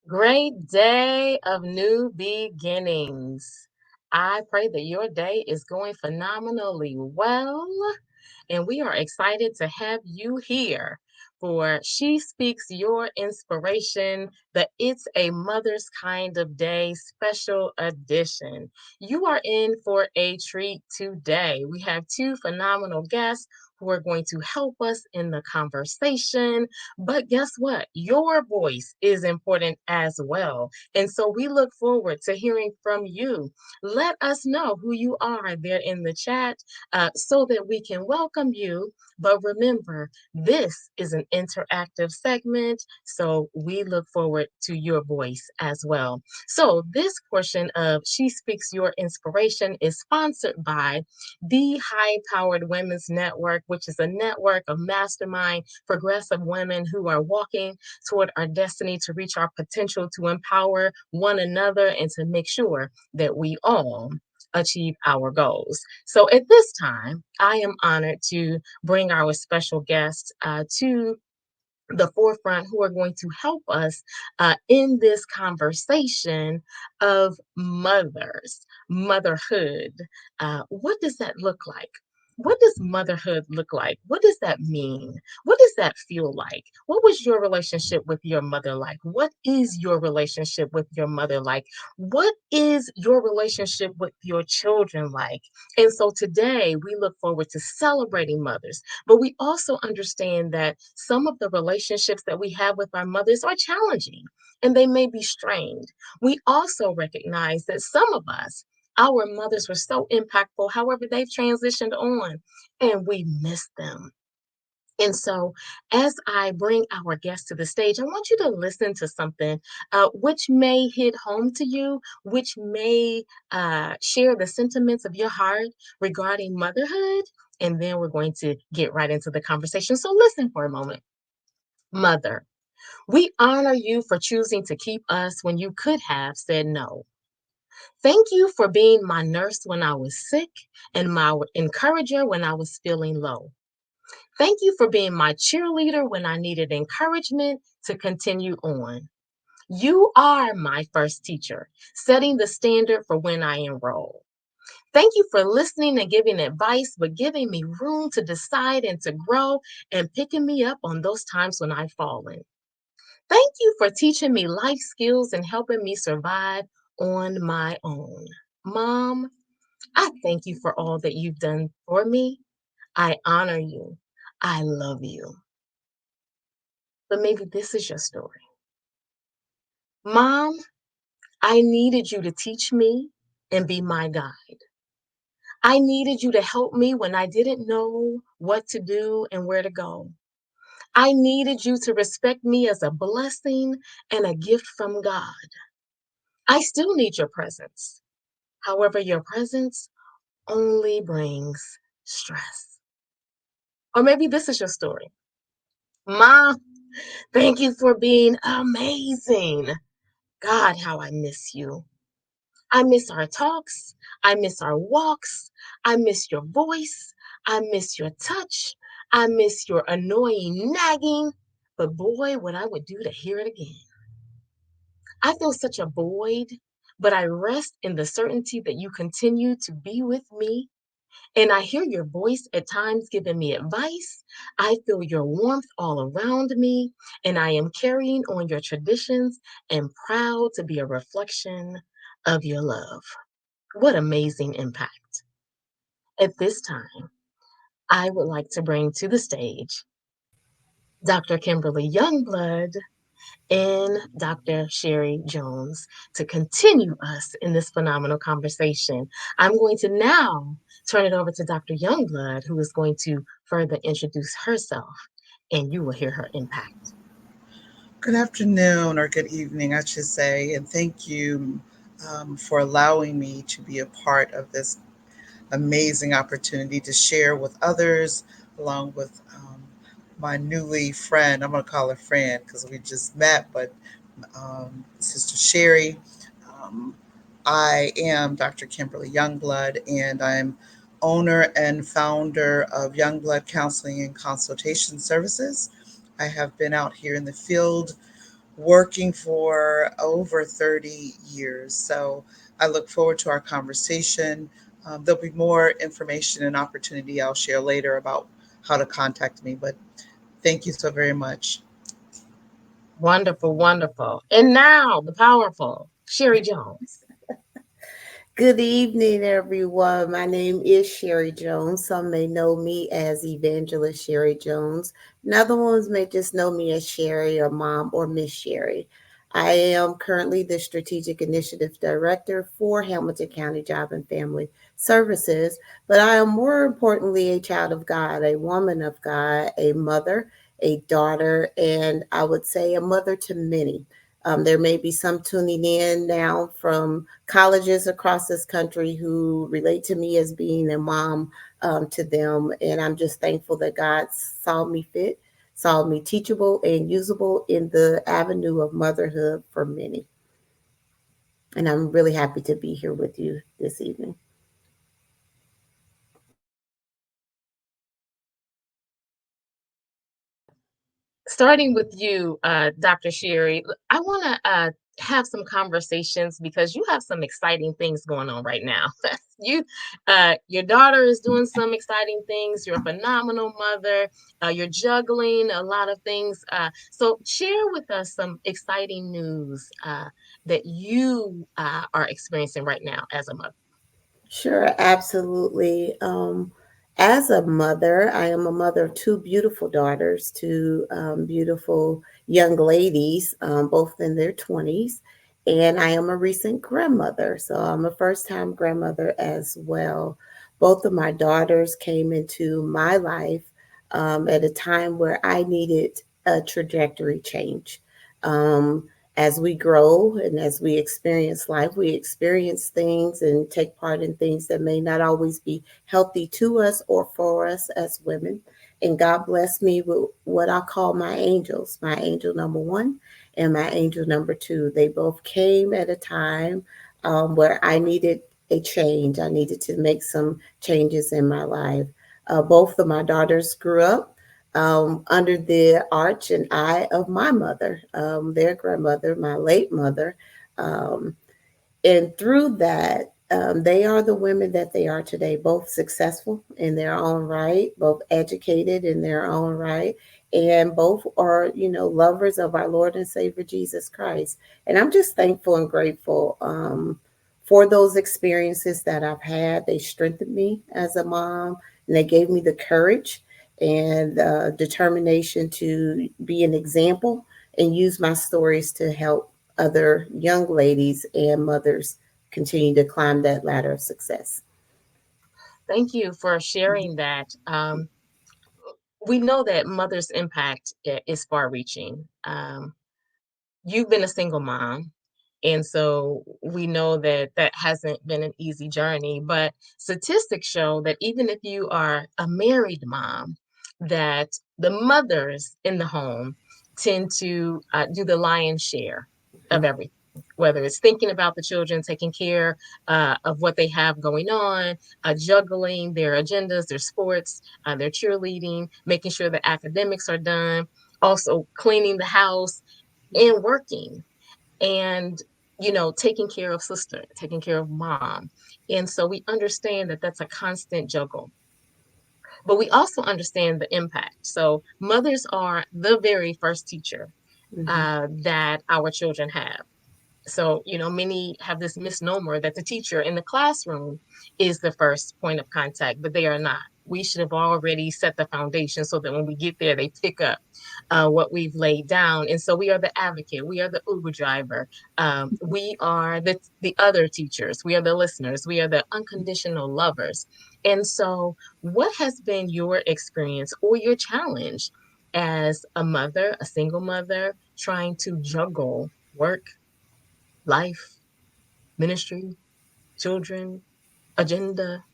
Great day of new beginnings. I pray that your day is going phenomenally well, and we are excited to have you here for She Speaks Your Inspiration, the It's a Mother's Kind of Day special edition. You are in for a treat today. We have two phenomenal guests who are going to help us in the conversation. But guess what? Your voice is important as well. And so we look forward to hearing from you. Let us know who you are there in the chat so that we can welcome you. But remember, this is an interactive segment, so we look forward to your voice as well. So, this portion of She Speaks Your Inspiration is sponsored by the High Powered Women's Network, which is a network of mastermind progressive women who are walking toward our destiny to reach our potential to empower one another and to make sure that we all achieve our goals. So at this time, I am honored to bring our special guest to the forefront who are going to help us in this conversation of motherhood. What does that look like? What does motherhood look like? What does that mean? What does that feel like? What was your relationship with your mother like? What is your relationship with your mother like? What is your relationship with your children like? And so today we look forward to celebrating mothers, but we also understand that some of the relationships that we have with our mothers are challenging and they may be strained. We also recognize that some of us, our mothers were so impactful, however, they've transitioned on and we miss them. And so, as I bring our guest to the stage, I want you to listen to something which may hit home to you, which may share the sentiments of your heart regarding motherhood. And then we're going to get right into the conversation. So, listen for a moment. Mother, we honor you for choosing to keep us when you could have said no. Thank you for being my nurse when I was sick and my encourager when I was feeling low. Thank you for being my cheerleader when I needed encouragement to continue on. You are my first teacher, setting the standard for when I enroll. Thank you for listening and giving advice, but giving me room to decide and to grow and picking me up on those times when I've fallen. Thank you for teaching me life skills and helping me survive on my own. Mom, I thank you for all that you've done for me. I honor you. I love you. But maybe this is your story. Mom, I needed you to teach me and be my guide. I needed you to help me when I didn't know what to do and where to go. I needed you to respect me as a blessing and a gift from God. I still need your presence. However, your presence only brings stress. Or maybe this is your story. Mom, thank you for being amazing. God, how I miss you. I miss our talks. I miss our walks. I miss your voice. I miss your touch. I miss your annoying nagging. But boy, what I would do to hear it again. I feel such a void, but I rest in the certainty that you continue to be with me. And I hear your voice at times giving me advice. I feel your warmth all around me, and I am carrying on your traditions and proud to be a reflection of your love. What amazing impact. At this time, I would like to bring to the stage Dr. Kimberly Youngblood and Dr. Sherri Jones to continue us in this phenomenal conversation. I'm going to now turn it over to Dr. Youngblood, who is going to further introduce herself, and you will hear her impact. Good afternoon, or good evening, I should say, and thank you for allowing me to be a part of this amazing opportunity to share with others, along with my newly friend. I'm going to call her friend because we just met, but Sister Sherri. Um, I am Dr. Kimberly Youngblood, and I'm owner and founder of Youngblood Counseling and Consultation Services. I have been out here in the field working for over 30 years. So I look forward to our conversation. There'll be more information and opportunity I'll share later about how to contact me. But thank you so very much. Wonderful, wonderful. And now the powerful Sherri Jones. Good evening, everyone. My name is Sherri Jones. Some may know me as Evangelist Sherri Jones. And other ones may just know me as Sherri or Mom or Miss Sherri. I am currently the Strategic Initiative Director for Hamilton County Job and Family Services, but I am more importantly a child of God, a woman of God, a mother, a daughter, and I would say a mother to many. There may be some tuning in now from colleges across this country who relate to me as being a mom to them. And I'm just thankful that God saw me fit, saw me teachable and usable in the avenue of motherhood for many. And I'm really happy to be here with you this evening. Starting with you, Dr. Sherri, I want to have some conversations because you have some exciting things going on right now. you, your daughter is doing some exciting things. You're a phenomenal mother. You're juggling a lot of things. So share with us some exciting news that you are experiencing right now as a mother. Sure, absolutely. As a mother, I am a mother of two beautiful daughters, two beautiful young ladies, both in their 20s. And I am a recent grandmother. So I'm a first time grandmother as well. Both of my daughters came into my life at a time where I needed a trajectory change. Um, as we grow and as we experience life, we experience things and take part in things that may not always be healthy to us or for us as women. And God blessed me with what I call my angels, my angel number one and my angel number two. They both came at a time where I needed a change. I needed to make some changes in my life. Both of my daughters grew up under the arch and eye of my mother, their grandmother, my late mother. Um, and through that, they are the women that they are today, both successful in their own right, both educated in their own right, and both are, lovers of our Lord and Savior Jesus Christ. And I'm just thankful and grateful for those experiences that I've had. They strengthened me as a mom, and they gave me the courage and determination to be an example and use my stories to help other young ladies and mothers continue to climb that ladder of success. Thank you for sharing that. We know that mother's impact is far reaching. You've been a single mom. And so we know that that hasn't been an easy journey, but statistics show that even if you are a married mom, that the mothers in the home tend to do the lion's share of everything, whether it's thinking about the children, taking care of what they have going on, juggling their agendas, their sports, their cheerleading, making sure that academics are done, also cleaning the house and working and taking care of sister, taking care of mom. And so we understand that that's a constant juggle, but we also understand the impact. So mothers are the very first teacher Mm-hmm. that our children have. So, many have this misnomer that the teacher in the classroom is the first point of contact, but they are not. We should have already set the foundation so that when we get there, they pick up what we've laid down. And so we are the advocate, we are the Uber driver, we are the other teachers, we are the listeners, we are the unconditional lovers. And so, what has been your experience or your challenge as a mother, a single mother, trying to juggle work, life, ministry, children, agenda?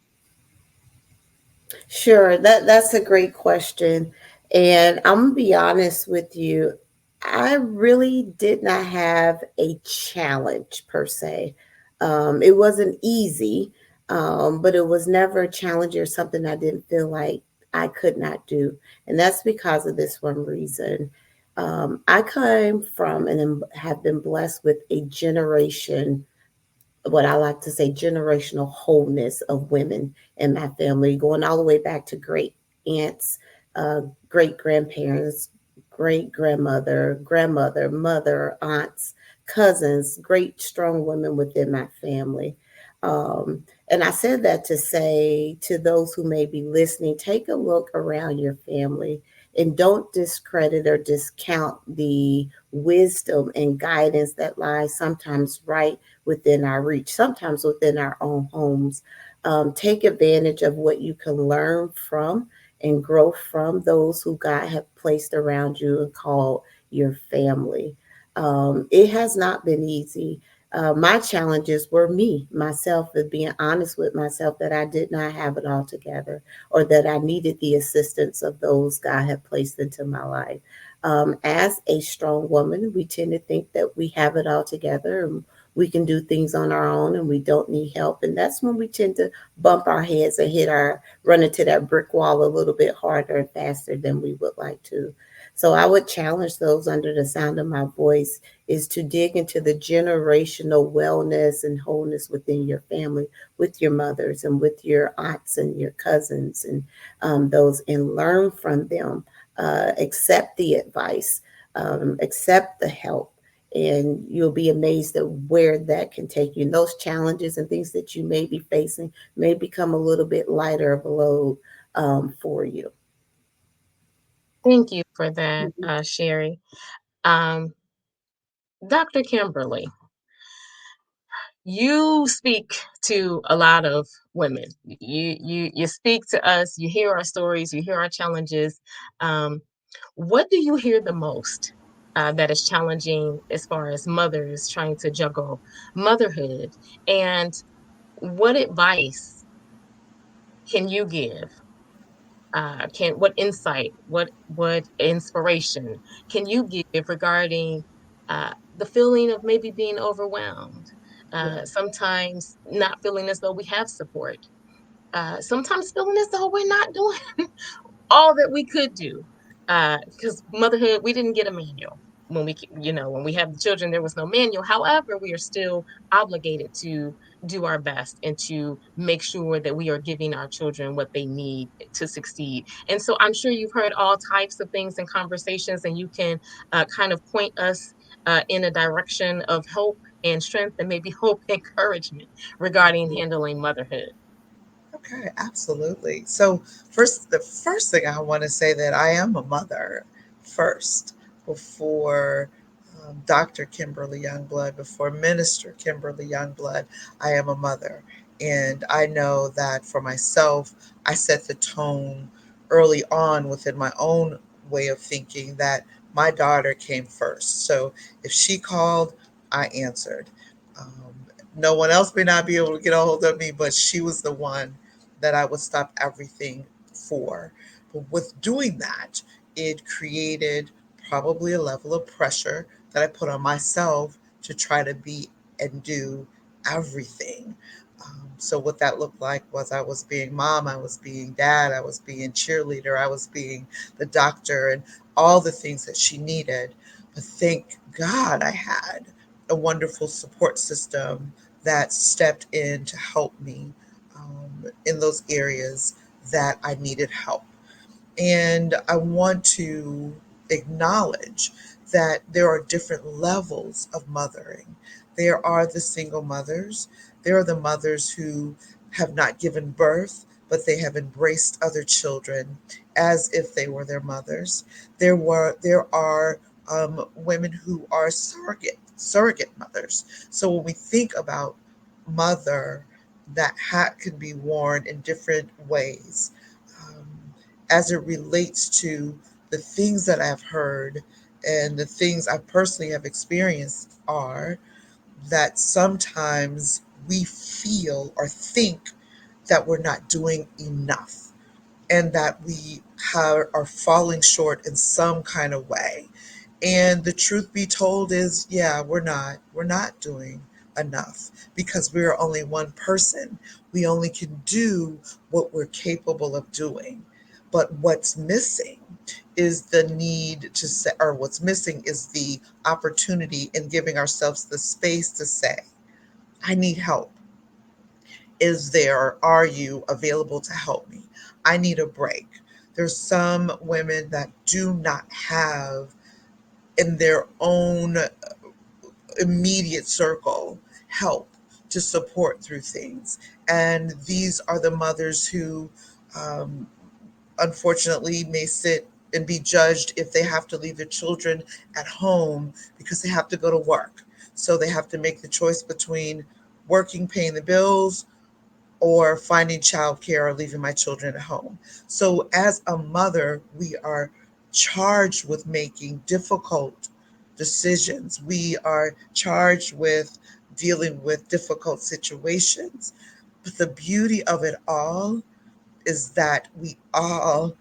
Sure, that's a great question. And I'm gonna be honest with you, I really did not have a challenge per se. It wasn't easy, but it was never a challenge or something I didn't feel like I could not do. And that's because of this one reason. I came from and have been blessed with a generation, what I like to say, generational wholeness of women in my family, going all the way back to great aunts, uh, great grandparents, great grandmother, grandmother, mother, aunts, cousins, great strong women within my family. Um, and I said that to say to those who may be listening, take a look around your family and don't discredit or discount the wisdom and guidance that lies sometimes right within our reach, sometimes within our own homes. Take advantage of what you can learn from and grow from those who God have placed around you and called your family. It has not been easy. My challenges were me, myself, and being honest with myself that I did not have it all together or that I needed the assistance of those God had placed into my life. As a strong woman, we tend to think that we have it all together and we can do things on our own and we don't need help. And that's when we tend to bump our heads and run into that brick wall a little bit harder and faster than we would like to. So I would challenge those under the sound of my voice is to dig into the generational wellness and wholeness within your family, with your mothers and with your aunts and your cousins and those, and learn from them. Accept the advice, accept the help, and you'll be amazed at where that can take you. And those challenges and things that you may be facing may become a little bit lighter of a load for you. Thank you for that, Mhm. Sherri. Um, Dr. Kimberly, you speak to a lot of women. You speak to us. You hear our stories. You hear our challenges. Um, what do you hear the most that is challenging as far as mothers trying to juggle motherhood? And what advice can you give? Can what insight, what inspiration can you give regarding the feeling of maybe being overwhelmed? Yeah. Sometimes not feeling as though we have support. Sometimes feeling as though we're not doing all that we could do. Because motherhood, we didn't get a manual when when we have the children, there was no manual. However, we are still obligated to do our best and to make sure that we are giving our children what they need to succeed. And so I'm sure you've heard all types of things and conversations, and you can kind of point us in a direction of hope and strength and maybe hope encouragement regarding handling motherhood. Okay, absolutely. So, the first thing I want to say that I am a mother first before Dr. Kimberly Youngblood, before Minister Kimberly Youngblood. I am a mother. And I know that for myself, I set the tone early on within my own way of thinking that my daughter came first. So, if she called, I answered. Um, no one else may not be able to get a hold of me, but she was the one that I would stop everything for. But with doing that, it created probably a level of pressure that I put on myself to try to be and do everything. So what that looked like was I was being mom, I was being dad, I was being cheerleader, I was being the doctor, and all the things that she needed. But thank God I had a wonderful support system that stepped in to help me in those areas that I needed help. And I want to acknowledge that there are different levels of mothering. There are the single mothers, there are the mothers who have not given birth, but they have embraced other children as if they were their mothers. There are women who are surrogate mothers. So when we think about mother, that hat can be worn in different ways. Um, as it relates to the things that I've heard and the things I personally have experienced are that sometimes we feel or think that we're not doing enough and that we are falling short in some kind of way. And the truth be told is, yeah, we're not doing enough because we are only one person. We only can do what we're capable of doing. But what's missing is the need to say, or what's missing is the opportunity in giving ourselves the space to say, I need help. Is there, or are you available to help me? I need a break. There's some women that do not have in their own immediate circle help to support through things. And these are the mothers who, um, unfortunately, may sit and be judged if they have to leave their children at home because they have to go to work. So they have to make the choice between working, paying the bills, or finding childcare or leaving my children at home. So, as a mother, we are charged with making difficult decisions. We are charged with dealing with difficult situations. But the beauty of it all is that we all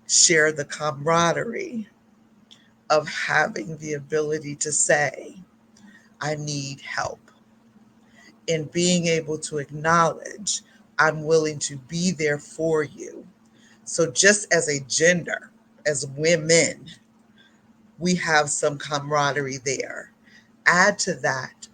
share the camaraderie of having the ability to say, I need help, and being able to acknowledge, I'm willing to be there for you. So, just as a gender, as women, we have some camaraderie there. Add to that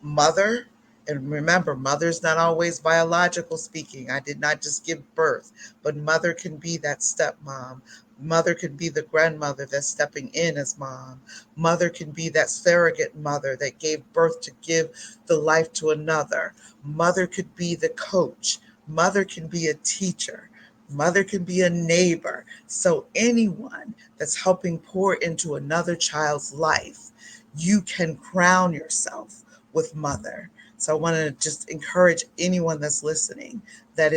mother, and remember, mother's not always biological speaking. I did not just give birth, but mother can be that stepmom. Mother can be the grandmother that's stepping in as mom. Mother can be that surrogate mother that gave birth to give the life to another. Mother could be the coach. Mother can be a teacher. Mother can be a neighbor. So, anyone that's helping pour into another child's life, you can crown yourself with mother. So I want to just encourage anyone that's listening that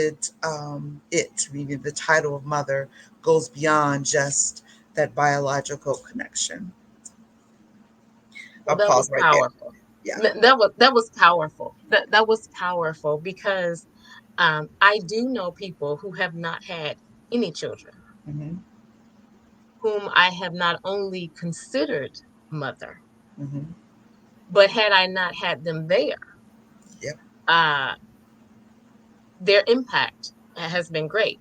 meaning the title of mother, goes beyond just that biological connection. Well, I'll that pause was right there. powerful. Yeah. That was powerful. That was powerful because I do know people who have not had any children, Mm-hmm. whom I have not only considered mother, Mm-hmm. but had I not had them there, Yep. uh, their impact has been great.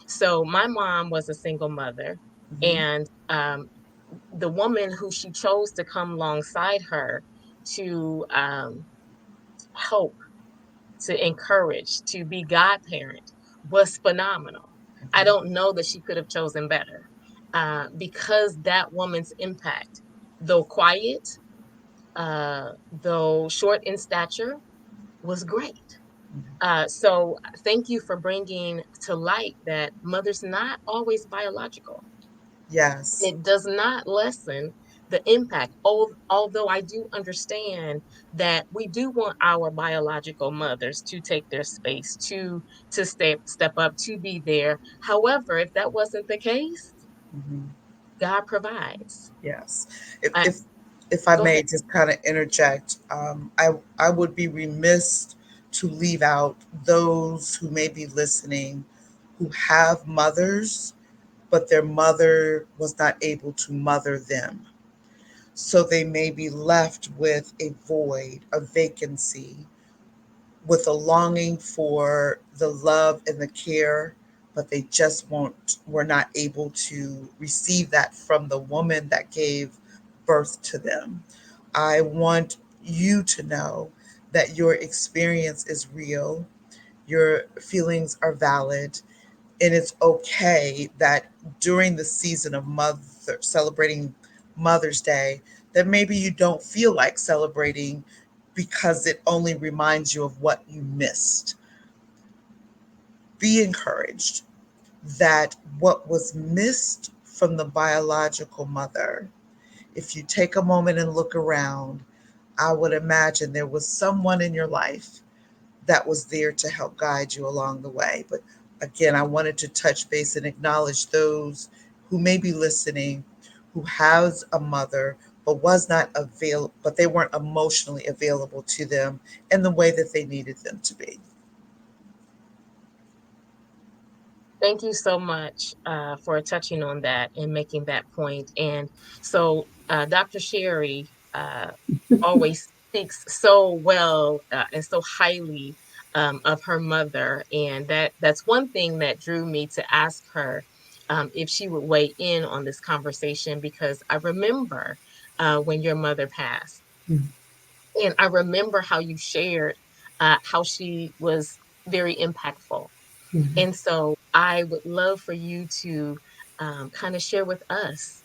So my mom was a single mother, Mm-hmm. and the woman who she chose to come alongside her to help, to encourage, to be godparent was phenomenal. I Mm-hmm. don't know that she could have chosen better because that woman's impact, though quiet, though short in stature, was great. So thank you for bringing to light that mother's not always biological. Yes. It does not lessen the impact. Although I do understand that we do want our biological mothers to take their space, to step up, to be there. However, if that wasn't the case, Mm-hmm. God provides. Yes. If, I, if if I Go may ahead. just kind of interject, I would be remiss to leave out those who may be listening who have mothers, but their mother was not able to mother them. So they may be left with a void, a vacancy, with a longing for the love and the care, but they just were not able to receive that from the woman that gave birth to them. I want you to know that your experience is real, your feelings are valid, and it's okay that during the season of mother celebrating Mother's Day that maybe you don't feel like celebrating because it only reminds you of what you missed. Be encouraged that what was missed from the biological mother, if you take a moment and look around, I would imagine there was someone in your life that was there to help guide you along the way. But again, I wanted to touch base and acknowledge those who may be listening, who has a mother but was not available, but they weren't emotionally available to them in the way that they needed them to be. Thank you so much for touching on that and making that point. And so, Dr. Sherri always speaks so well and so highly of her mother, and that's one thing that drew me to ask her. if she would weigh in on this conversation, because I remember when your mother passed, and I remember how you shared how she was very impactful. Mhm. And so I would love for you to kind of share with us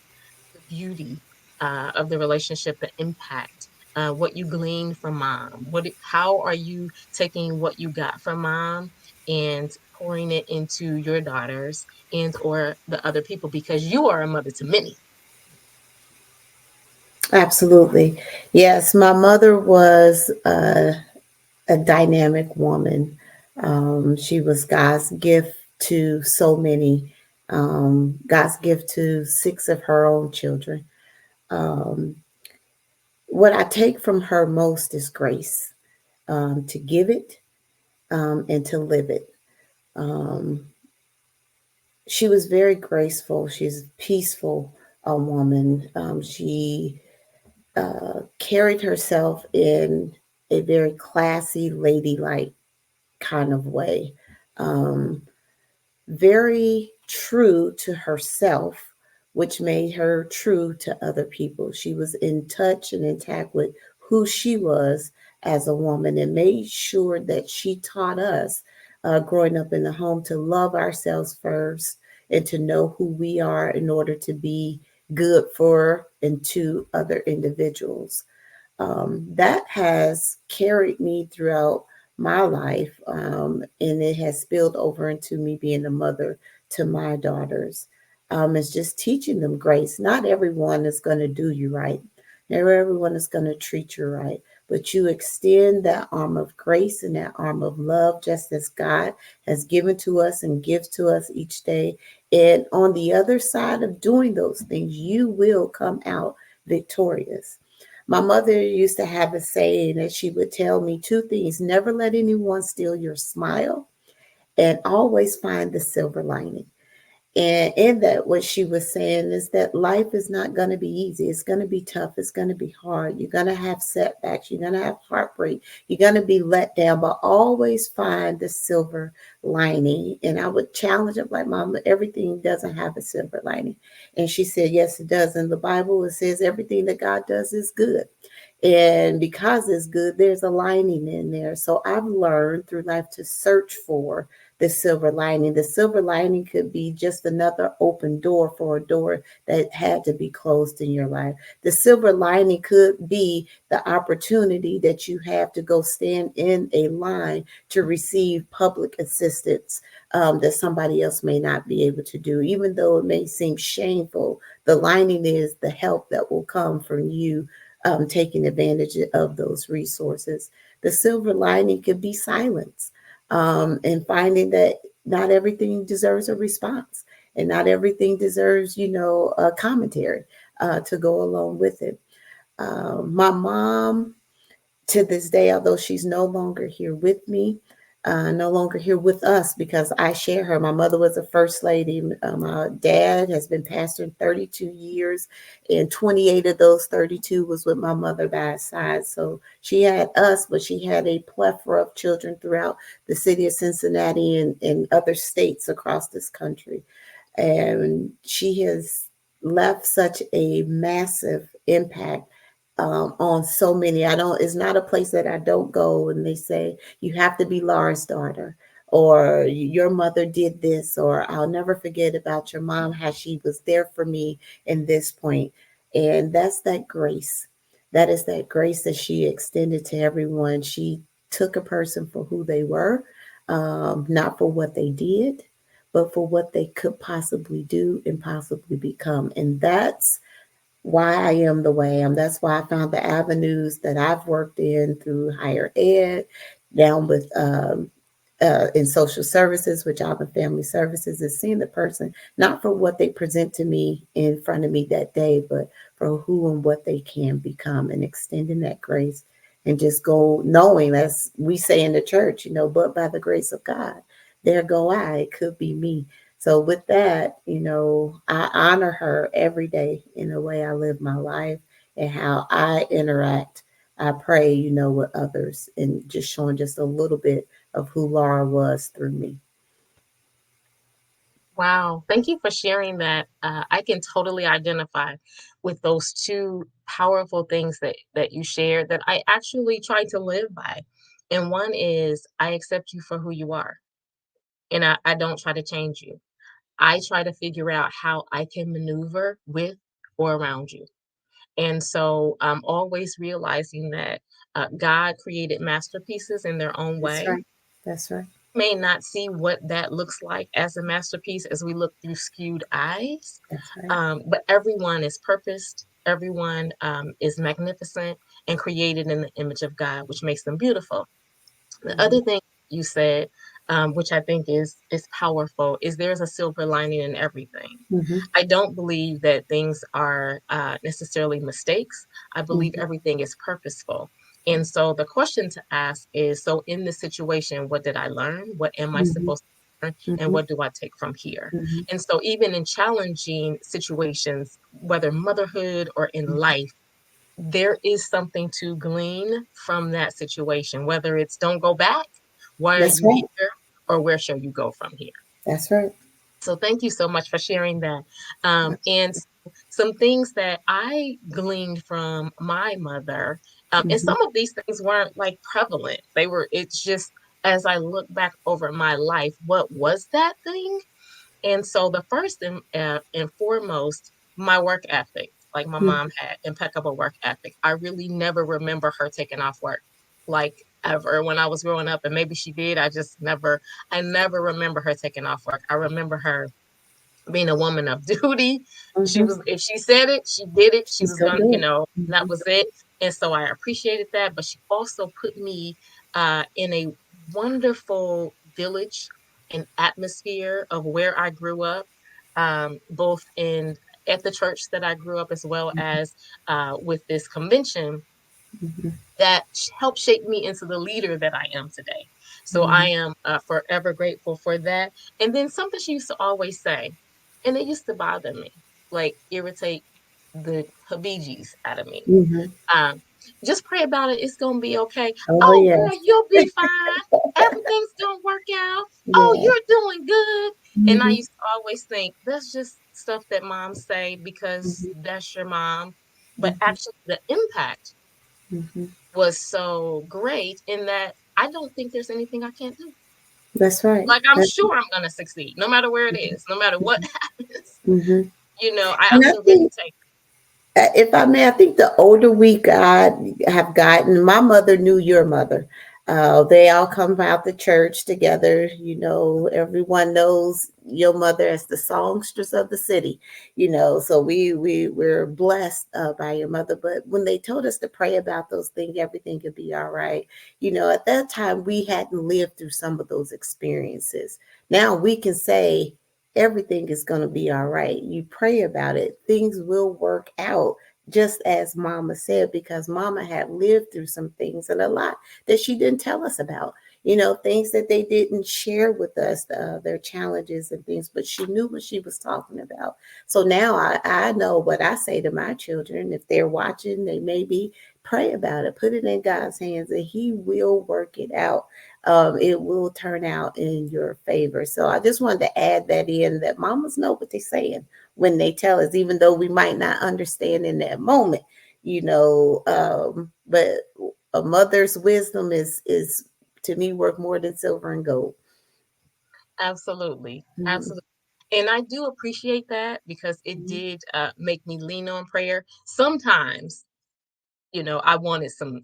the beauty of the relationship, the impact, what you gleaned from mom. How are you taking what you got from mom and pouring it into your daughters and or the other people, because you are a mother to many. Absolutely. Yes, my mother was a dynamic woman. She was God's gift to so many, God's gift to six of her own children. Um, what I take from her most is grace, to give it, and to live it. Um, she was very graceful. She's a peaceful woman. She carried herself in a very classy, ladylike kind of way. Um, Very true to herself, which made her true to other people. She was in touch and intact with who she was as a woman and made sure that she taught us, growing up in the home, to love ourselves first and to know who we are in order to be good for and to other individuals. That has carried me throughout my life, and it has spilled over into me being a mother to my daughters. It's just teaching them grace. Not everyone is going to do you right. Never everyone is going to treat you right, but you extend that arm of grace and that arm of love, just as God has given to us and gives to us each day. And on the other side of doing those things, you will come out victorious. My mother used to have a saying that she would tell me two things: never let anyone steal your smile, and always find the silver lining. And in that, what she was saying is that life is not going to be easy. It's going to be tough. It's going to be hard. You're going to have setbacks. You're going to have heartbreak. You're going to be let down, but always find the silver lining. And I would challenge them like, Mom, everything doesn't have a silver lining. And she said, yes, it does. In the Bible, it says everything that God does is good. And because it's good, there's a lining in there. So I've learned through life to search for the silver lining. The silver lining could be just another open door for a door that had to be closed in your life. The silver lining could be the opportunity that you have to go stand in a line to receive public assistance, that somebody else may not be able to do. Even though it may seem shameful, the lining is the help that will come from you, taking advantage of those resources. The silver lining could be silence, and finding that not everything deserves a response and not everything deserves, a commentary to go along with it. My mom, to this day, although she's no longer here with me, no longer here with us because I share her. My mother was a first lady. My dad has been pastoring 32 years, and 28 of those 32 was with my mother by his side. So she had us, but she had a plethora of children throughout the city of Cincinnati and other states across this country. And she has left such a massive impact, on so many. I don't. It's not a place that I don't go, and they say you have to be Laura's daughter, or your mother did this, or I'll never forget about your mom, how she was there for me in this point. And that's that grace. That is that grace that she extended to everyone. She took a person for who they were, not for what they did, but for what they could possibly do and possibly become. And that's why I am the way I am. That's why I found the avenues that I've worked in through higher ed, down with, in social services, with job and family services, is seeing the person not for what they present to me in front of me that day, but for who and what they can become, and extending that grace and just go knowing, as we say in the church, but by the grace of God, there go I. It could be me. So with that, I honor her every day in the way I live my life and how I interact. I pray, with others, and just showing just a little bit of who Laura was through me. Wow. Thank you for sharing that. I can totally identify with those two powerful things that you shared that I actually try to live by. And one is I accept you for who you are, and I don't try to change you. I try to figure out how I can maneuver with or around you. And so I'm always realizing that God created masterpieces in their own That's way. right. That's right. May not see what that looks like as a masterpiece as we look through skewed eyes, That's right. but everyone is purposed. Everyone is magnificent and created in the image of God, which makes them beautiful. The Mm-hmm. other thing you said, which I think is powerful, is there's a silver lining in everything. Mm-hmm. I don't believe that things are necessarily mistakes. I believe Mm-hmm. everything is purposeful. And so the question to ask is, so in this situation, what did I learn? What am I Mm-hmm. supposed to learn? And Mm-hmm. what do I take from here? Mm-hmm. And so even in challenging situations, whether motherhood or in life, there is something to glean from that situation, whether it's don't go back, why are That's you right. here, or where shall you go from here? That's right. So thank you so much for sharing that. And some things that I gleaned from my mother, and Mm-hmm. some of these things weren't like prevalent. It's just as I look back over my life, what was that thing? And so the first and foremost, my work ethic. Like my Mm-hmm. mom had impeccable work ethic. I really never remember her taking off work, like ever when I was growing up. And maybe she did. I never remember her taking off work. I remember her being a woman of duty. She Mm-hmm. was, if she said it, she did it. She She's was gonna gonna, do it. that Mm-hmm. was it. And so I appreciated that. But she also put me in a wonderful village and atmosphere of where I grew up, both in at the church that I grew up, as well as with this convention Mm-hmm. that helped shape me into the leader that I am today. So I Mm-hmm. am forever grateful for that. And then something she used to always say, and it used to bother me, like irritate the habeejies out of me. Mm-hmm. Um, just pray about it. It's gonna be okay. Oh Oh, yeah. girl, you'll be fine. Everything's gonna work out. Oh, Yeah. you're doing good. And I Mm-hmm. used to always think that's just stuff that moms say because Mm-hmm. that's your mom. But Mm-hmm. actually, the impact Mm-hmm. was so great in that I don't think there's anything I can't do. That's right. Like I'm That's, sure I'm gonna succeed, no matter where it is, no matter what happens. mm-hmm. I'm And I the risk think, taker. if I may, I think the older we have gotten, my mother knew your mother. They all come out the church together. Everyone knows your mother as the songstress of the city. So we're blessed by your mother. But when they told us to pray about those things, everything could be all right. At that time we hadn't lived through some of those experiences. Now we can say everything is going to be all right. You pray about it, things will work out, just as Mama said, because Mama had lived through some things and a lot that she didn't tell us about. Things that they didn't share with us, their challenges and things, but she knew what she was talking about. So now I know what I say to my children. If they're watching, they may be, pray about it, put it in God's hands, and He will work it out. It will turn out in your favor. So I just wanted to add that in, that mamas know what they're saying when they tell us, even though we might not understand in that moment, but a mother's wisdom is to me worth more than silver and gold. Absolutely, Mhm. absolutely. And I do appreciate that because it Mhm. did make me lean on prayer. Sometimes, I wanted some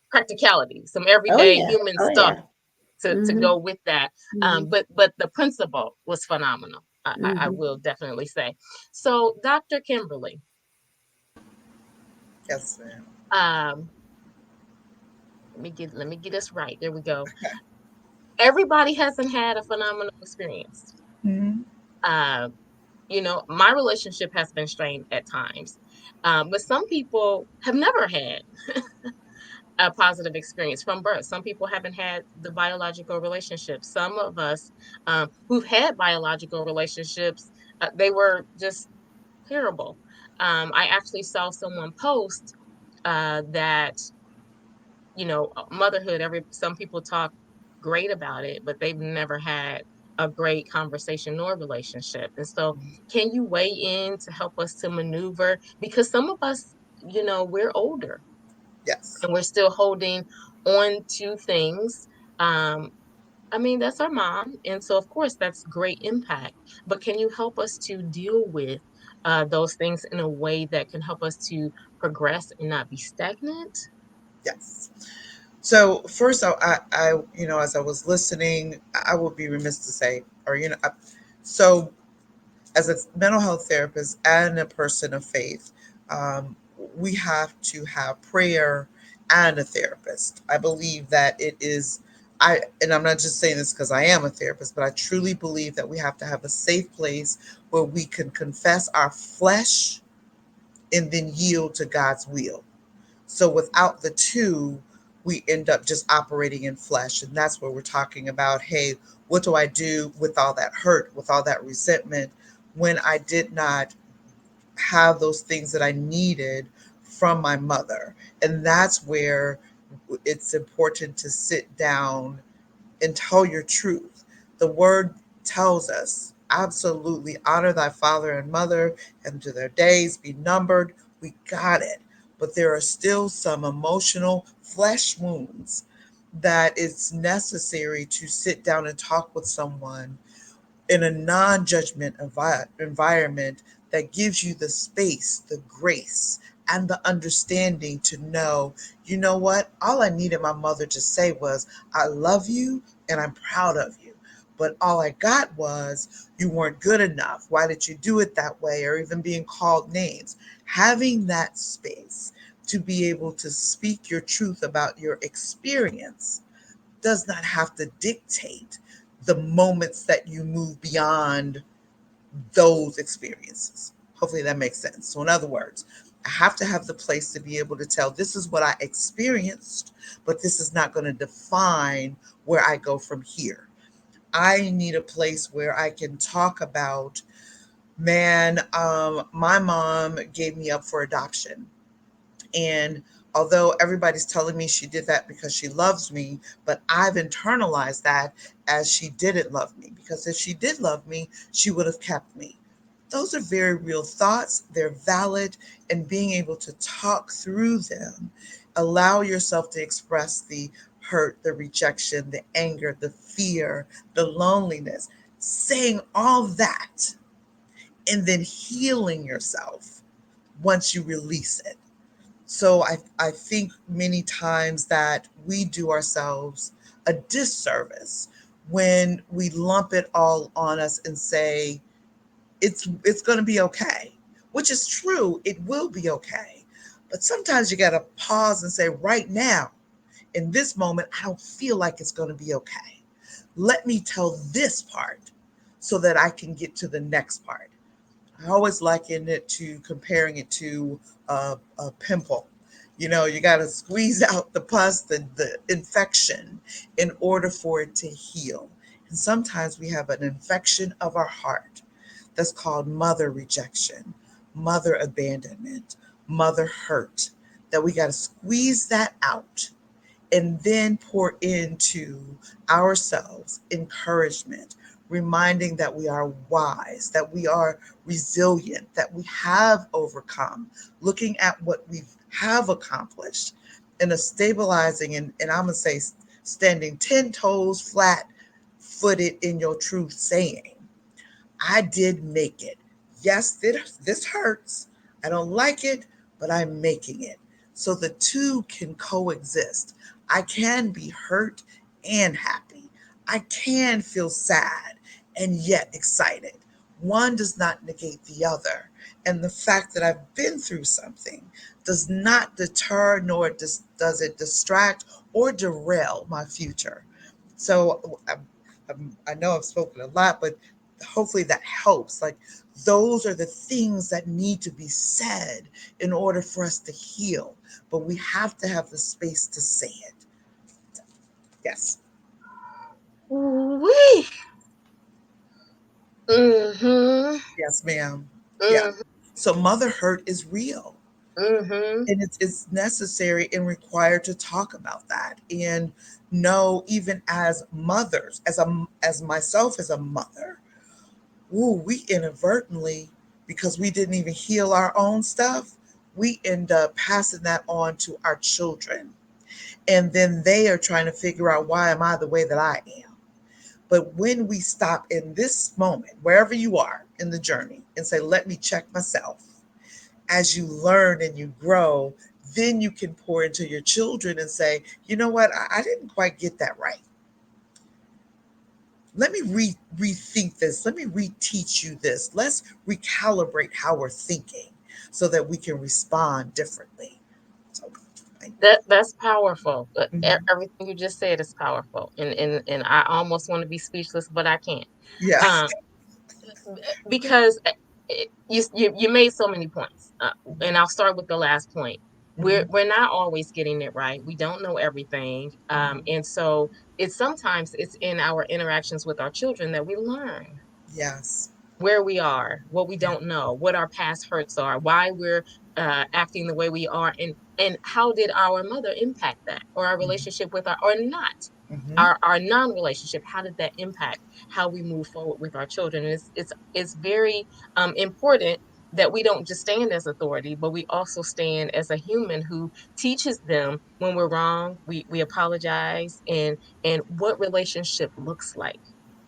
practicality, some Oh everyday yeah. human Oh stuff yeah. to Hmm. go with that. Hmm. But the principle was phenomenal. I Hmm. will definitely say. So, Dr. Kimberly, Yes, ma'am. um, let me get this right. There we go. Everybody hasn't had a phenomenal experience. Mhm. Uh, my relationship has been strained at times, but some people have never had a positive experience from birth. Some people haven't had the biological relationship. Some of us who've had biological relationships, they were just terrible. I actually saw someone post that motherhood. Every Some people talk great about it, but they've never had a great conversation or relationship. And so, can you weigh in to help us to maneuver? Because some of us, we're older Yes. and we're still holding on to things. Um, I mean, that's our mom. And so, of course, that's great impact. But can you help us to deal with those things in a way that can help us to progress and not be stagnant? Yes. So first, as I was listening, I would be remiss to say, or so as a mental health therapist and a person of faith, um, we have to have prayer and a therapist. I believe that it is. And I'm not just saying this because I am a therapist, but I truly believe that we have to have a safe place where we can confess our flesh and then yield to God's will. So without the two, we end up just operating in flesh. And that's where we're talking about, hey, what do I do with all that hurt, with all that resentment, when I did not have those things that I needed from my mother? And that's where it's important to sit down and tell your truth. The word tells us absolutely honor thy father and mother, and to their days be numbered. We got it. But there are still some emotional flesh wounds that it's necessary to sit down and talk with someone in a non-judgment environment that gives you the space, the grace, and the understanding to know, you know what? All I needed my mother to say was, I love you and I'm proud of you. But all I got was, you weren't good enough. Why did you do it that way? Or even being called names. Having that space to be able to speak your truth about your experience does not have to dictate the moments that you move beyond those experiences. Hopefully that makes sense. So, in other words, I have to have the place to be able to tell this is what I experienced, but this is not going to define where I go from here. I need a place where I can talk about, man, my mom gave me up for adoption. And although everybody's telling me she did that because she loves me, but I've internalized that as she didn't love me. Because if she did love me, she would have kept me. Those are very real thoughts. They're valid, and being able to talk through them, allow yourself to express the hurt, the rejection, the anger, the fear, the loneliness, saying all that, and then healing yourself once you release it. So I think many times that we do ourselves a disservice when we lump it all on us and say it's going to be okay, which is true. It will be okay. But sometimes you got to pause and say, right now, in this moment, I don't feel like it's going to be okay. Let me tell this part so that I can get to the next part. I always liken it to comparing it to a pimple. You got to squeeze out the pus, the infection, in order for it to heal. And sometimes we have an infection of our heart that's called mother rejection, mother abandonment, mother hurt, that we got to squeeze that out and then pour into ourselves encouragement, reminding that we are wise, that we are resilient, that we have overcome, looking at what we have accomplished, and a stabilizing and I'm going to say standing 10 toes flat footed in your truth, saying, I did make it. Yes, this hurts. I don't like it, but I'm making it. So the two can coexist. I can be hurt and happy. I can feel sad and yet excited. One does not negate the other. And the fact that I've been through something does not deter nor does it distract or derail my future. So I know I've spoken a lot, but hopefully that helps. Like, those are the things that need to be said in order for us to heal. But we have to have the space to say it. Yes. Wee. Mm-hmm. Yes, ma'am. Yeah. Mm-hmm. So mother hurt is real. Mm-hmm. And it's necessary and required to talk about that and know, even as mothers, as myself as a mother, ooh, we inadvertently, because we didn't even heal our own stuff, we end up passing that on to our children, and then they are trying to figure out, why am I the way that I am? But when we stop in this moment, wherever you are in the journey, and say, let me check myself, as you learn and you grow, then you can pour into your children and say, you know what, I didn't quite get that right. Let me rethink this. Let me reteach you this. Let's recalibrate how we're thinking so that we can respond differently. So, That's powerful. mhm. Everything you just said is powerful, and I almost want to be speechless, but I can't. Yeah. Um, because you made so many points, and I'll start with the last point. We're Mhm, we're not always getting it right. We don't know everything, mhm. and so it's in our interactions with our children that we learn Yes. where we are, what we Yeah. don't know, what our past hurts are, why we're acting the way we are, and how did our mother impact that, or our Mhm, relationship with our, or not, mhm. our non-relationship, how did that impact how we move forward with our children. It's very important that we don't just stand as authority, but we also stand as a human who teaches them when we're wrong. We apologize, and what relationship looks like.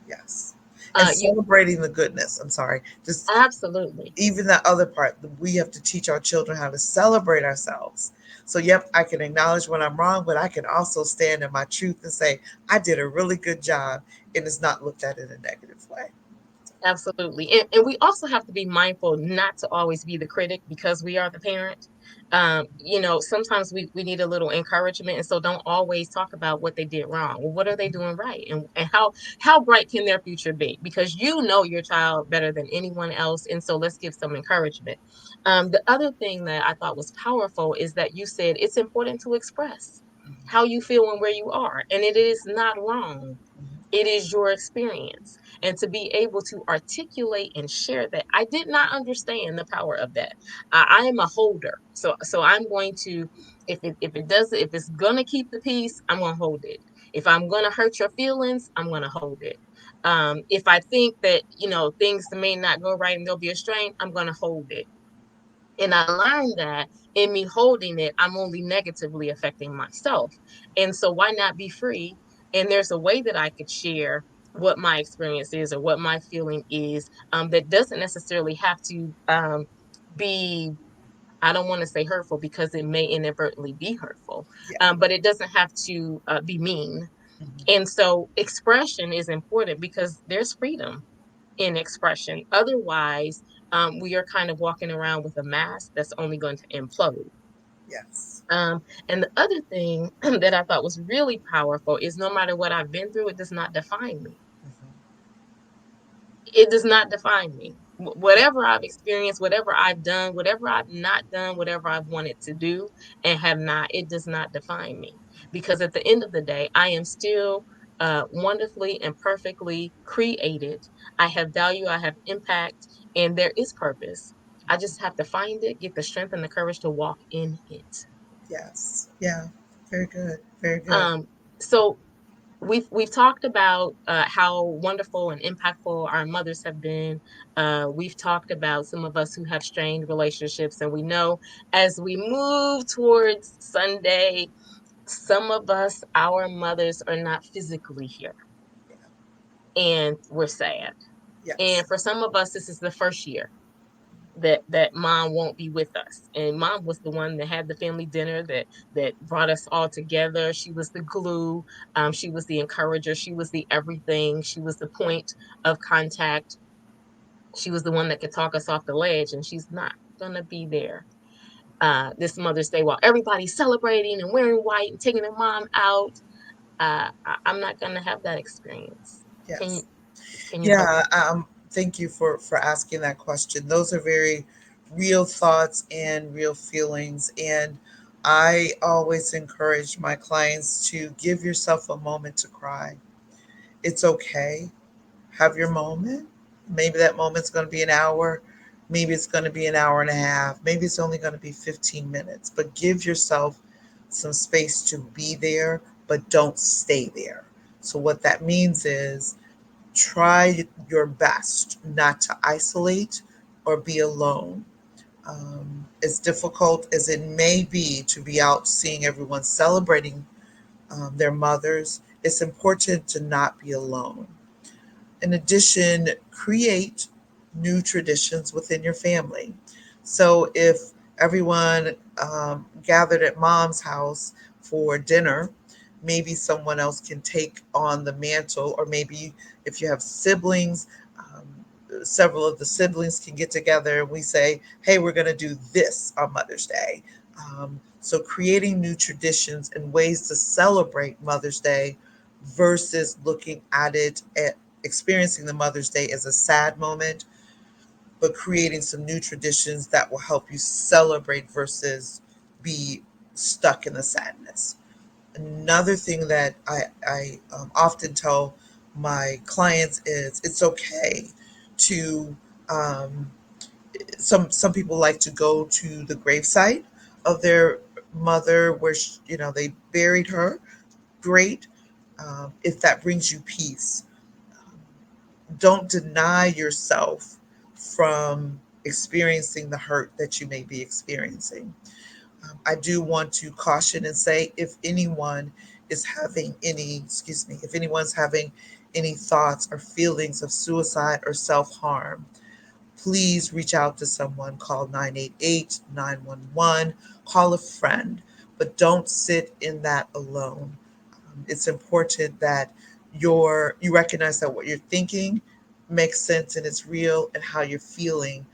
Yes. And You celebrating the goodness. I'm sorry. Just absolutely. even that other part, we have to teach our children how to celebrate ourselves. So, yep, I can acknowledge when I'm wrong, but I can also stand in my truth and say, I did a really good job, and it's not looked at in a negative way. Absolutely. And we also have to be mindful not to always be the critic because we are the parent. Sometimes we need a little encouragement. And so don't always talk about what they did wrong. Well, what are they doing right? And how bright can their future be? Because you know your child better than anyone else. And so let's give some encouragement. The other thing that I thought was powerful is that you said it's important to express how you feel and where you are. And it is not wrong. It is your experience. And to be able to articulate and share that, I did not understand the power of that. I am a holder. So I'm going to, if it's gonna keep the peace, I'm gonna hold it. If I'm gonna hurt your feelings, I'm gonna hold it. If I think that, things may not go right and there'll be a strain, I'm gonna hold it. And I learned that in me holding it, I'm only negatively affecting myself. And so why not be free? And there's a way that I could share what my experience is or what my feeling is, that doesn't necessarily have to be, I don't want to say hurtful because it may inadvertently be hurtful, Yeah. but it doesn't have to be mean. Mhm. And so expression is important because there's freedom in expression. Otherwise, we are kind of walking around with a mask that's only going to implode. Yes. And the other thing that I thought was really powerful is no matter what I've been through, it does not define me. Mhm. It does not define me. Whatever I've experienced, whatever I've done, whatever I've not done, whatever I've wanted to do and have not, it does not define me. Because at the end of the day, I am still wonderfully and perfectly created. I have value, I have impact, and there is purpose. I just have to find it, get the strength and the courage to walk in it. Yes. Yeah. Very good. Very good. Um, so we've talked about how wonderful and impactful our mothers have been. We've talked about some of us who have strained relationships, and we know as we move towards Sunday, some of us, our mothers are not physically here, and we're sad. Yes. And for some of us, this is the first year that mom won't be with us, and mom was the one that had the family dinner that brought us all together. She was the glue. She was the encourager. She was the everything. She was the point of contact. She was the one that could talk us off the ledge, and she's not gonna be there this Mother's Day while everybody's celebrating and wearing white and taking their mom out. I'm not gonna have that experience. can you Yes. can you help Yeah. me? Thank you for asking that question. Those are very real thoughts and real feelings. And I always encourage my clients to give yourself a moment to cry. It's okay. Have your moment. Maybe that moment's going to be an hour. Maybe it's going to be an hour and a half. Maybe it's only going to be 15 minutes. But give yourself some space to be there, but don't stay there. So, what that means is try your best not to isolate or be alone. As difficult as it may be to be out seeing everyone celebrating their mothers, it's important to not be alone. In addition, create new traditions within your family. So if everyone gathered at mom's house for dinner, maybe someone else can take on the mantle, or maybe if you have siblings, several of the siblings can get together and we say, hey, we're going to do this on Mother's Day. So creating new traditions and ways to celebrate Mother's Day versus looking at it at experiencing the Mother's Day as a sad moment, but creating some new traditions that will help you celebrate versus be stuck in the sadness. Another thing that I often tell my clients is it's okay to some people like to go to the gravesite of their mother where they buried her. Great, if that brings you peace. Don't deny yourself from experiencing the hurt that you may be experiencing. I do want to caution and say if anyone is having any, excuse me, if anyone's having any thoughts or feelings of suicide or self harm, please reach out to someone. Call 988 911. Call a friend, but don't sit in that alone. It's important that you recognize that what you're thinking makes sense and it's real, and how you're feeling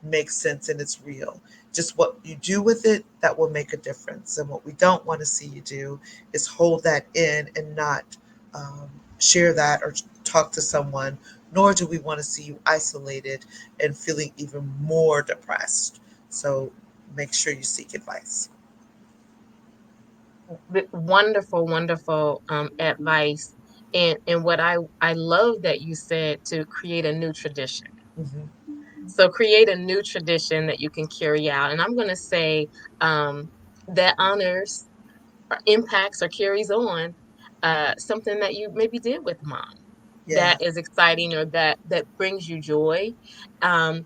makes sense and it's real. Just what you do with it, that will make a difference. And what we don't want to see you do is hold that in and not um, share that or talk to someone, nor do we want to see you isolated and feeling even more depressed. So make sure you seek advice. Wonderful, wonderful advice. And what I love that you said to create a new tradition. Mm-hmm. So create a new tradition that you can carry out. And I'm going to say that honors or impacts or carries on something that you maybe did with mom Yeah. that is exciting or that brings you joy. Um,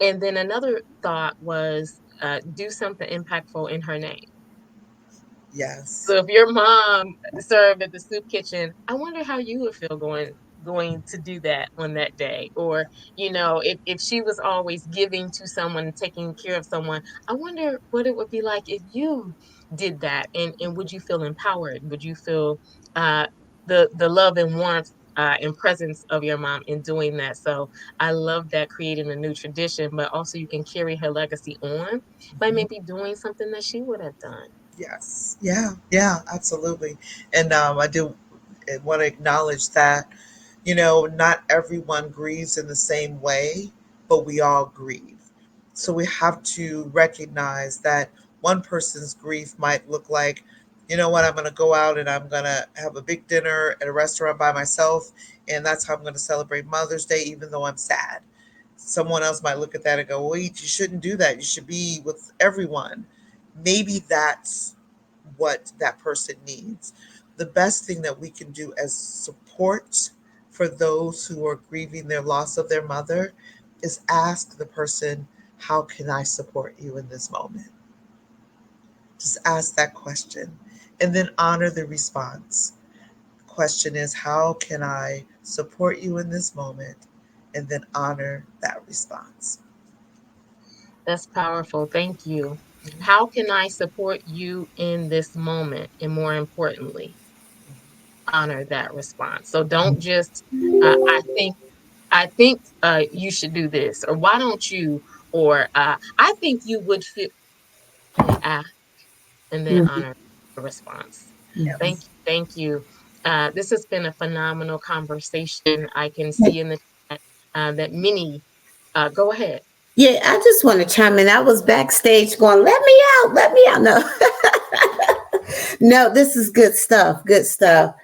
and then another thought was do something impactful in her name. Yes. So if your mom served at the soup kitchen, I wonder how you would feel going to do that on that day. Or, if she was always giving to someone and taking care of someone, I wonder what it would be like if you did that. And would you feel empowered? Would you feel uh the love and warmth and presence of your mom in doing that? So I love that, creating a new tradition, but also you can carry her legacy on by Mm-hmm. maybe doing something that she would have done. Yes. Yeah. Yeah. Absolutely. And I do want to acknowledge that not everyone grieves in the same way, but we all grieve. So we have to recognize that one person's grief might look like, you know what, I'm going to go out and I'm going to have a big dinner at a restaurant by myself, and that's how I'm going to celebrate Mother's Day, even though I'm sad. Someone else might look at that and go, wait, you shouldn't do that. You should be with everyone. Maybe that's what that person needs. The best thing that we can do as support for those who are grieving their loss of their mother is ask the person, how can I support you in this moment? Just ask that question and then honor the response. The question is, how can I support you in this moment? And then honor that response. That's powerful. Thank you. How can I support you in this moment? And more importantly, honor that response. So don't just, I think you should do this, or why don't you, or I think you would feel, ask, and then Mhm. honor the response. Thank Mhm. you. Thank you. This has been a phenomenal conversation. I can see in the chat that many, go ahead. Yeah, I just want to chime in. I was backstage going, "Let me out, let me out." No, no, this is good stuff. Good stuff.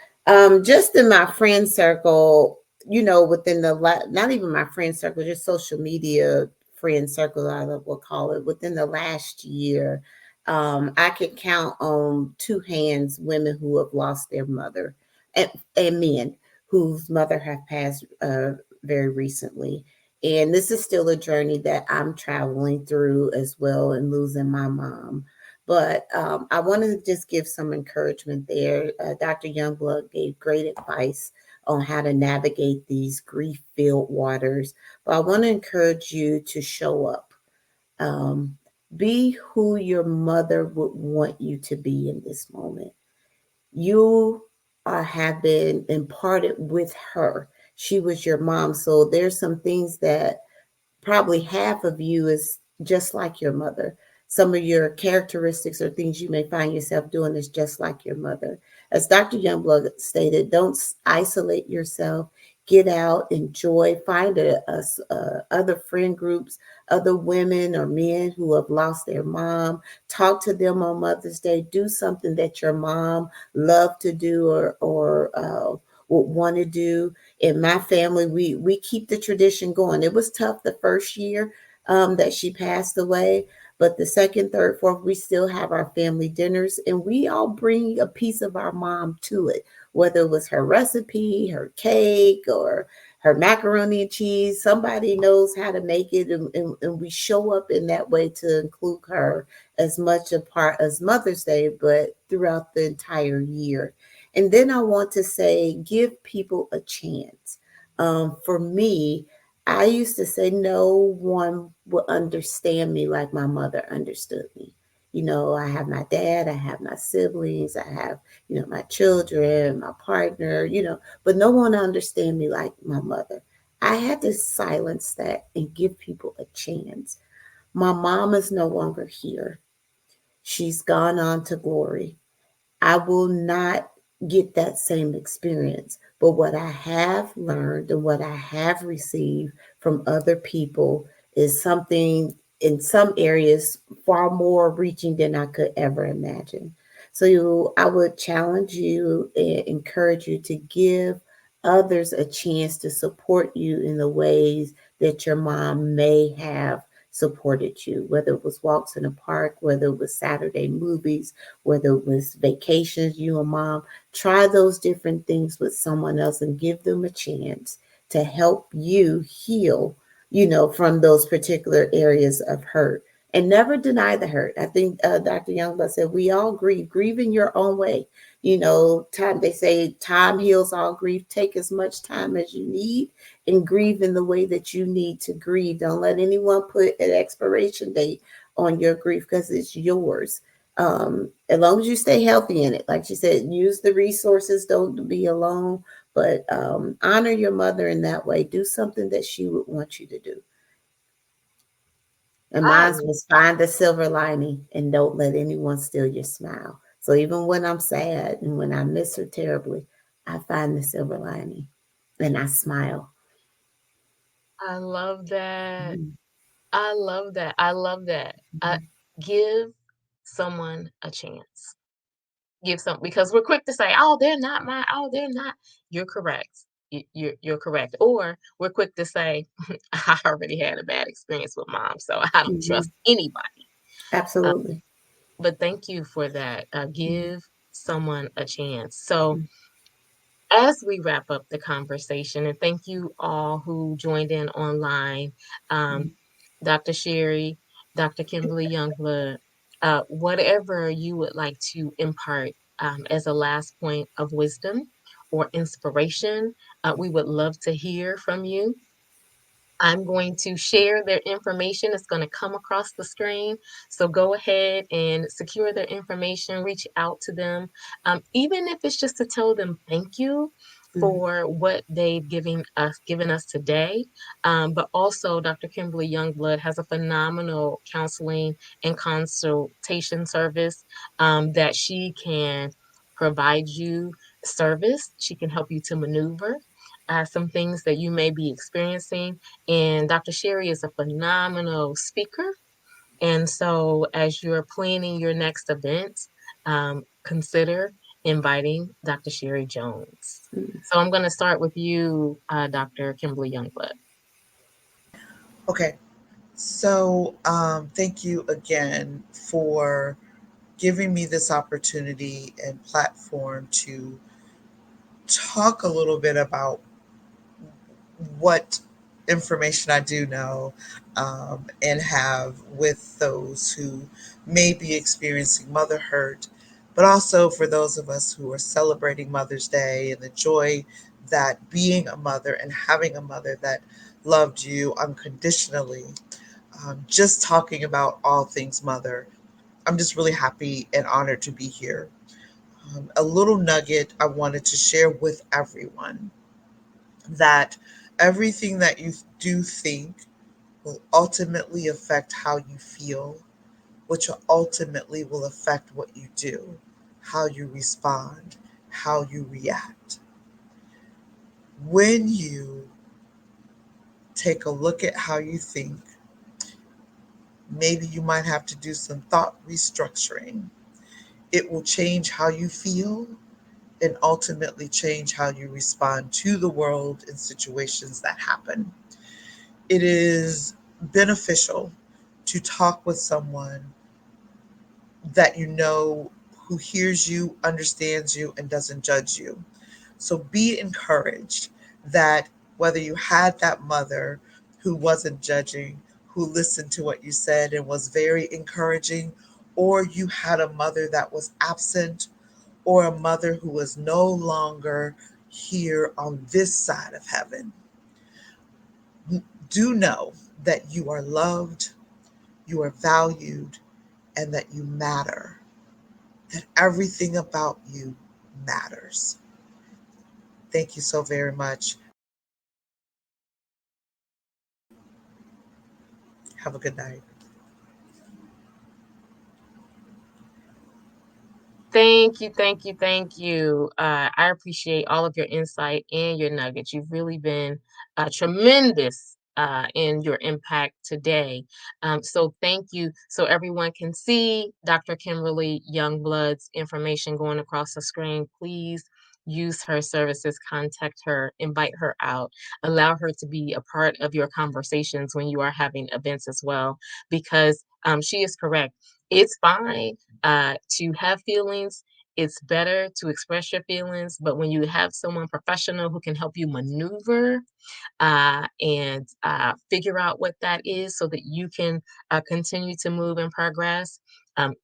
Just in my friend circle, within not even my friend circle, just social media friend circle, I will call it, within the last year, I can count on two hands women who have lost their mother, and men whose mother have passed very recently. And this is still a journey that I'm traveling through as well, and losing my mom. But I want to just give some encouragement there. Dr. Youngblood gave great advice on how to navigate these grief filled waters. But I want to encourage you to show up. Um, be who your mother would want you to be in this moment. You have been imparted with her. She was your mom. So there's some things that probably half of you is just like your mother. Some of your characteristics or things you may find yourself doing is just like your mother. As Dr. Youngblood stated, don't isolate yourself. Get out, enjoy, find other friend groups, other women or men who have lost their mom. Talk to them on Mother's Day. Do something that your mom loved to do, or would want to do. In my family, we keep the tradition going. It was tough the first year that she passed away, but the second, third, fourth, we still have our family dinners, and we all bring a piece of our mom to it, whether it was her recipe, her cake, or her macaroni and cheese. Somebody knows how to make it, and we show up in that way to include her as much a part as Mother's Day, but throughout the entire year. And then I want to say, give people a chance. For me, I used to say no one will understand me like my mother understood me. You know, I have my dad, I have my siblings, I have, my children, my partner, but no one understand me like my mother. I had to silence that and give people a chance. My mom is no longer here. She's gone on to glory. I will not get that same experience. But what I have learned and what I have received from other people is something in some areas far more reaching than I could ever imagine. So I would challenge you and encourage you to give others a chance to support you in the ways that your mom may have supported you, whether it was walks in the park, whether it was Saturday movies, whether it was vacations, you and mom. Try those different things with someone else and give them a chance to help you heal, from those particular areas of hurt. And never deny the hurt. I think Dr. Youngblood said we all grieve in your own way. Time, they say time heals all grief. Take as much time as you need and grieve in the way that you need to grieve. Don't let anyone put an expiration date on your grief, because it's yours. As long as you stay healthy in it, like she said, use the resources, don't be alone, but honor your mother in that way. Do something that she would want you to do. And I mine was find the silver lining and don't let anyone steal your smile. So even when I'm sad and when I miss her terribly, I find the silver lining and I smile. I love that. Mhm. I love that. I love that. Give someone a chance. Give some, because we're quick to say, "Oh, they're not my. Oh, they're not." You're correct. You're correct. Or we're quick to say, "I already had a bad experience with mom, so I don't Mhm. trust anybody." Uh, Absolutely. but thank you for that. Mhm. Give someone a chance. So Mhm. as we wrap up the conversation, and thank you all who joined in online, um, Dr. Sherri, Dr. Kimberly Youngblood, whatever you would like to impart as a last point of wisdom or inspiration, we would love to hear from you. I'm going to share their information. It's going to come across the screen. So go ahead and secure their information, reach out to them, even if it's just to tell them thank you Mhm. for what they've given us today. But also, Dr. Kimberly Youngblood has a phenomenal counseling and consultation service that she can provide you service. She can help you to maneuver some things that you may be experiencing, and Dr. Sherri is a phenomenal speaker. And so, as you're planning your next event, consider inviting Dr. Sherri Jones. Mhm. So, I'm going to start with you, Dr. Kimberly Youngblood. Okay. So, thank you again for giving me this opportunity and platform to talk a little bit about what information I do know, and have with those who may be experiencing motherhood, but also for those of us who are celebrating Mother's Day and the joy that being a mother and having a mother that loved you unconditionally. Just talking about all things mother. I'm just really happy and honored to be here. A little nugget I wanted to share with everyone that everything that you do think will ultimately affect how you feel, which ultimately will affect what you do, how you respond, how you react. When you take a look at how you think, maybe you might have to do some thought restructuring. It will change how you feel and ultimately change how you respond to the world in situations that happen. It is beneficial to talk with someone that you know who hears you, understands you, and doesn't judge you. So be encouraged that whether you had that mother who wasn't judging, who listened to what you said and was very encouraging, or you had a mother that was absent, or a mother who was no longer here on this side of heaven, do know that you are loved, you are valued, and that you matter, that everything about you matters. Thank you so very much. Have a good night. Thank you, thank you, thank you. I appreciate all of your insight and your nuggets. You've really been tremendous in your impact today. So thank you. So everyone can see Dr. Kimberly Youngblood's information going across the screen. Please use her services, contact her, invite her out, allow her to be a part of your conversations when you are having events as well, because she is correct. It's fine to have feelings. It's better to express your feelings, but when you have someone professional who can help you maneuver and figure out what that is so that you can continue to move and progress.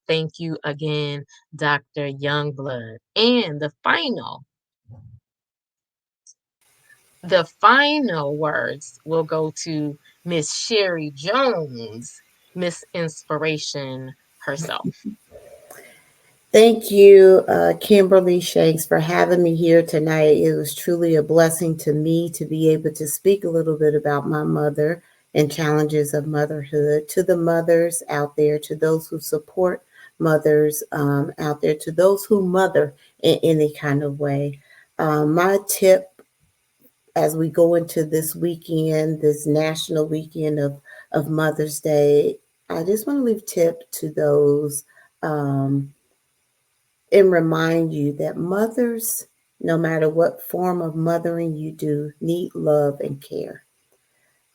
Thank you again, Dr. Youngblood. And the final words will go to Miss Sherri Jones, Miss Inspiration herself. Thank you, Kimberly Shanks, for having me here tonight. It was truly a blessing to me to be able to speak a little bit about my mother and challenges of motherhood to the mothers out there, to those who support mothers out there, to those who mother in any kind of way. My tip as we go into this weekend, this national weekend of Mother's Day, I just want to leave tip to those um, and remind you that mothers, no matter what form of mothering you do, need love and care.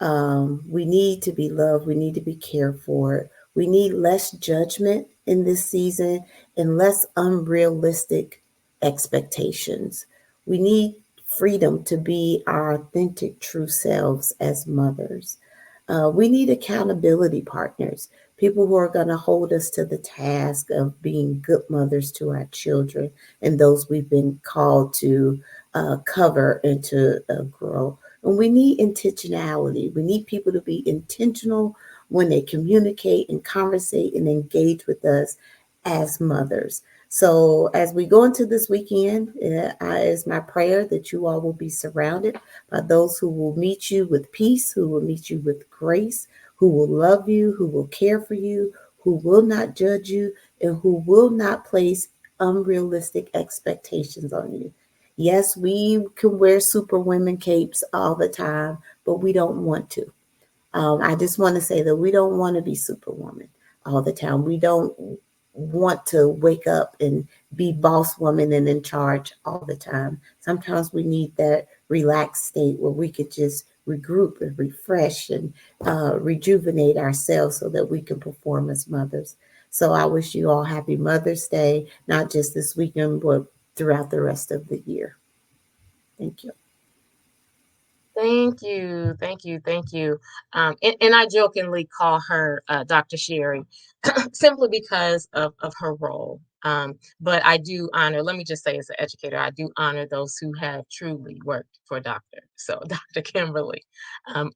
We need to be loved. We need to be cared for. We need less judgment in this season and less unrealistic expectations. We need freedom to be our authentic, true selves as mothers. We need accountability partners, people who are going to hold us to the task of being good mothers to our children and those we've been called to cover and to grow. And we need intentionality. We need people to be intentional when they communicate and conversate and engage with us as mothers. So, as we go into this weekend, it's my prayer that you all will be surrounded by those who will meet you with peace, who will meet you with grace, who will love you, who will care for you, who will not judge you, and who will not place unrealistic expectations on you. Yes, we can wear superwomen capes all the time, but we don't want to. I just want to say that we don't want to be superwoman all the time. We don't want to wake up and be boss woman and in charge all the time. Sometimes we need that relaxed state where we could just regroup and refresh and rejuvenate ourselves so that we can perform as mothers. So I wish you all happy Mother's Day, not just this weekend, but throughout the rest of the year. Thank you. Thank you, thank you, thank you. And I jokingly call her Dr. Sherri simply because of her role. But I do honor, let me just say as an educator, I do honor those who have truly worked for Doctor. So, Dr. Kimberly,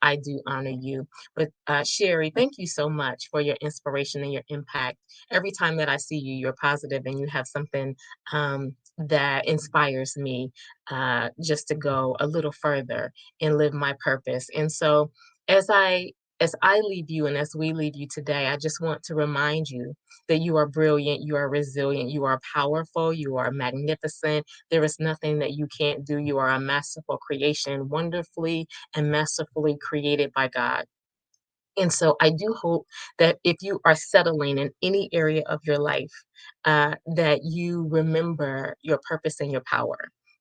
I do honor you. But Sherri, thank you so much for your inspiration and your impact. Every time that I see you, you're positive and you have something that inspires me just to go a little further and live my purpose. And so as I as I leave you and as we leave you today, I just want to remind you that you are brilliant, you are resilient, you are powerful, you are magnificent. There is nothing that you can't do. You are a masterful creation, wonderfully and masterfully created by God. And so I do hope that if you are settling in any area of your life, that you remember your purpose and your power,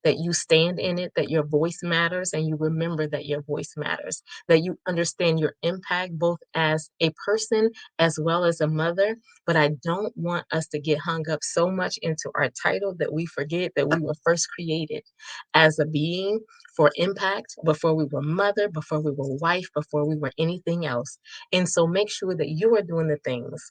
that you stand in it, that your voice matters, and you remember that your voice matters, that you understand your impact both as a person as well as a mother. But I don't want us to get hung up so much into our title that we forget that we were first created as a being for impact before we were mother, before we were wife, before we were anything else. And so make sure that you are doing the things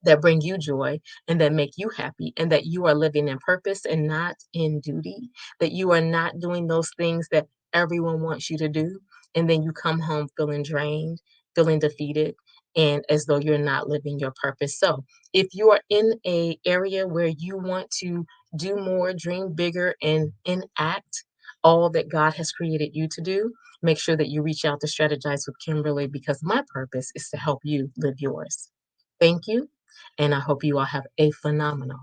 that bring you joy and that make you happy, and that you are living in purpose and not in duty, that you are not doing those things that everyone wants you to do. And then you come home feeling drained, feeling defeated, and as though you're not living your purpose. So if you are in a area where you want to do more, dream bigger, and enact all that God has created you to do, make sure that you reach out to strategize with Kimberly, because my purpose is to help you live yours. Thank you. And I hope you all have a phenomenal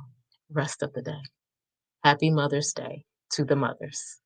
rest of the day. Happy Mother's Day to the mothers.